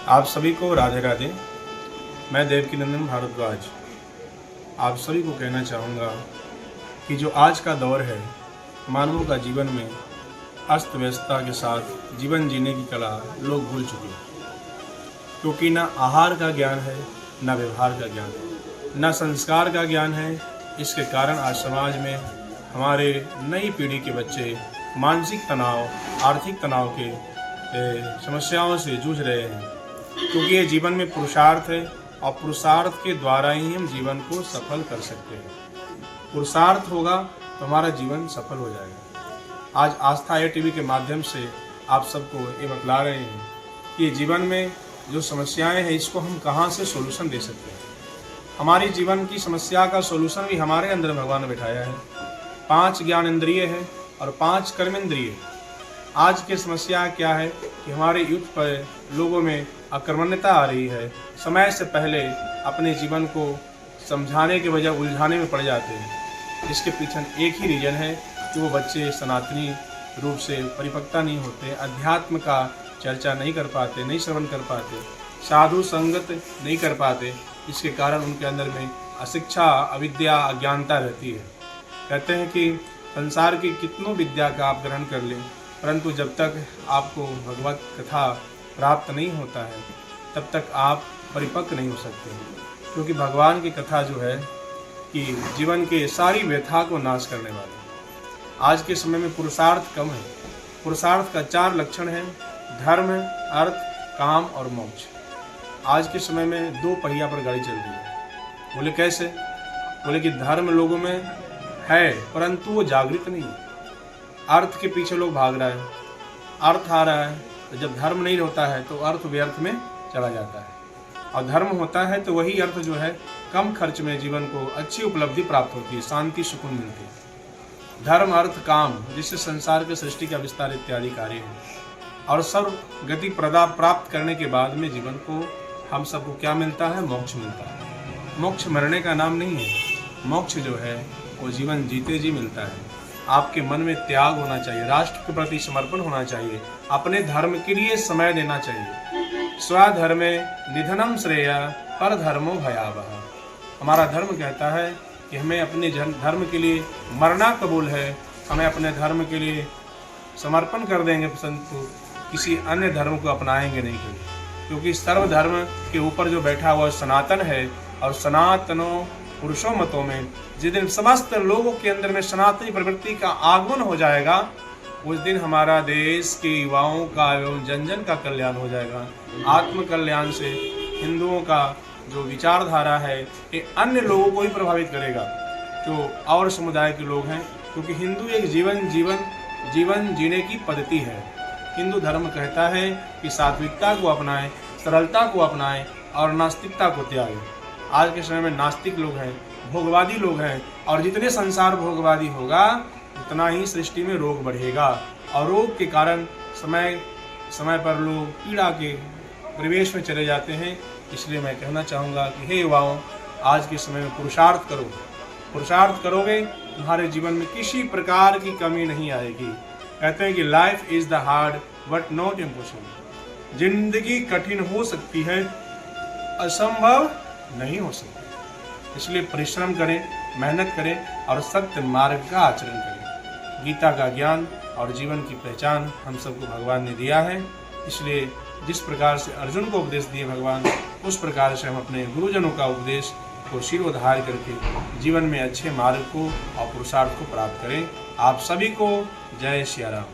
आप सभी को राधे राधे। मैं देवकीनंदन भारद्वाज आप सभी को कहना चाहूँगा कि जो आज का दौर है, मानवों का जीवन में अस्त व्यस्तता के साथ जीवन जीने की कला लोग भूल चुके हैं, क्योंकि ना आहार का ज्ञान है, ना व्यवहार का ज्ञान है, ना संस्कार का ज्ञान है। इसके कारण आज समाज में हमारे नई पीढ़ी के बच्चे मानसिक तनाव, आर्थिक तनाव के समस्याओं से जूझ रहे हैं, क्योंकि ये जीवन में पुरुषार्थ है और पुरुषार्थ के द्वारा ही हम जीवन को सफल कर सकते हैं। पुरुषार्थ होगा तो हमारा जीवन सफल हो जाएगा। आज आस्था टीवी के माध्यम से आप सबको ये बतला रहे हैं कि जीवन में जो समस्याएं हैं, इसको हम कहाँ से सोल्यूशन दे सकते हैं। हमारी जीवन की समस्या का सोल्यूशन भी हमारे अंदर भगवान ने बैठाया है। 5 ज्ञान इंद्रिय है और 5 कर्म इंद्रिय। आज की समस्या क्या है कि हमारे युद्ध पर लोगों में आक्रमण्यता आ रही है। समय से पहले अपने जीवन को समझाने के बजाय उलझाने में पड़ जाते हैं। इसके पीछे एक ही रीज़न है कि वो बच्चे सनातनी रूप से परिपक्वता नहीं होते, अध्यात्म का चर्चा नहीं कर पाते, नहीं श्रवण कर पाते, साधु संगत नहीं कर पाते। इसके कारण उनके अंदर में अशिक्षा, अविद्या, अज्ञानता रहती है। कहते हैं कि संसार की कितनों विद्या का आप ग्रहण कर लें, परंतु जब तक आपको भगवत कथा प्राप्त नहीं होता है, तब तक आप परिपक्व नहीं हो सकते। क्योंकि भगवान की कथा जो है कि जीवन के सारी व्यथा को नाश करने वाली। आज के समय में पुरुषार्थ कम है। पुरुषार्थ का 4 लक्षण है: धर्म, अर्थ, काम और मोक्ष। आज के समय में 2 पहिया पर गाड़ी चल रही है। बोले कैसे? बोले कि धर्म लोगों में है परंतु वो जागृत नहीं है। अर्थ के पीछे लोग भाग रहा है, अर्थ आ रहा है, तो जब धर्म नहीं होता है तो अर्थ व्यर्थ में चला जाता है, और धर्म होता है तो वही अर्थ जो है कम खर्च में जीवन को अच्छी उपलब्धि प्राप्त होती है, शांति सुकून मिलती है। धर्म, अर्थ, काम, जिससे संसार के सृष्टि का विस्तार इत्यादि कार्य है, और सर्व गति प्रदा प्राप्त करने के बाद में जीवन को हम सबको क्या मिलता है? मोक्ष मिलता है। मोक्ष मरने का नाम नहीं है। मोक्ष जो है वो जीवन जीते जी मिलता है। आपके मन में त्याग होना चाहिए, राष्ट्र के प्रति समर्पण होना चाहिए, अपने धर्म के लिए समय देना चाहिए। स्वधर्मे निधनम श्रेय पर धर्मो भयावह। हमारा धर्म कहता है कि हमें अपने धर्म के लिए मरना कबूल है। हमें अपने धर्म के लिए समर्पण कर देंगे, परंतु किसी अन्य धर्म को अपनाएंगे नहीं कभी, क्योंकि सर्वधर्म के ऊपर जो बैठा हुआ सनातन है, और सनातनों पुरुषों मतों में जिस दिन समस्त लोगों के अंदर में सनातनी प्रवृत्ति का आगमन हो जाएगा, उस दिन हमारा देश के युवाओं का एवं जन जन का कल्याण हो जाएगा। आत्म कल्याण से हिंदुओं का जो विचारधारा है ये अन्य लोगों को ही प्रभावित करेगा, जो और समुदाय के लोग हैं, क्योंकि हिंदू एक जीवन जीने की पद्धति है। हिंदू धर्म कहता है कि सात्विकता को अपनाएं, सरलता को अपनाएं और नास्तिकता को त्यागें। आज के समय में नास्तिक लोग हैं, भोगवादी लोग हैं, और जितने संसार भोगवादी होगा उतना ही सृष्टि में रोग बढ़ेगा, और रोग के कारण समय पर लोग पीड़ा के परिवेश में चले जाते हैं। इसलिए मैं कहना चाहूँगा कि हे युवाओं, आज के समय में पुरुषार्थ करो। पुरुषार्थ करोगे तुम्हारे जीवन में किसी प्रकार की कमी नहीं आएगी। कहते हैं कि life is the hard but not impossible. जिंदगी कठिन हो सकती है, असंभव नहीं हो सकती। इसलिए परिश्रम करें, मेहनत करें और सत्य मार्ग का आचरण करें। गीता का ज्ञान और जीवन की पहचान हम सबको भगवान ने दिया है। इसलिए जिस प्रकार से अर्जुन को उपदेश दिए भगवान, उस प्रकार से हम अपने गुरुजनों का उपदेश को शिरोधार्य करके जीवन में अच्छे मार्ग को और पुरुषार्थ को प्राप्त करें। आप सभी को जय सिया राम।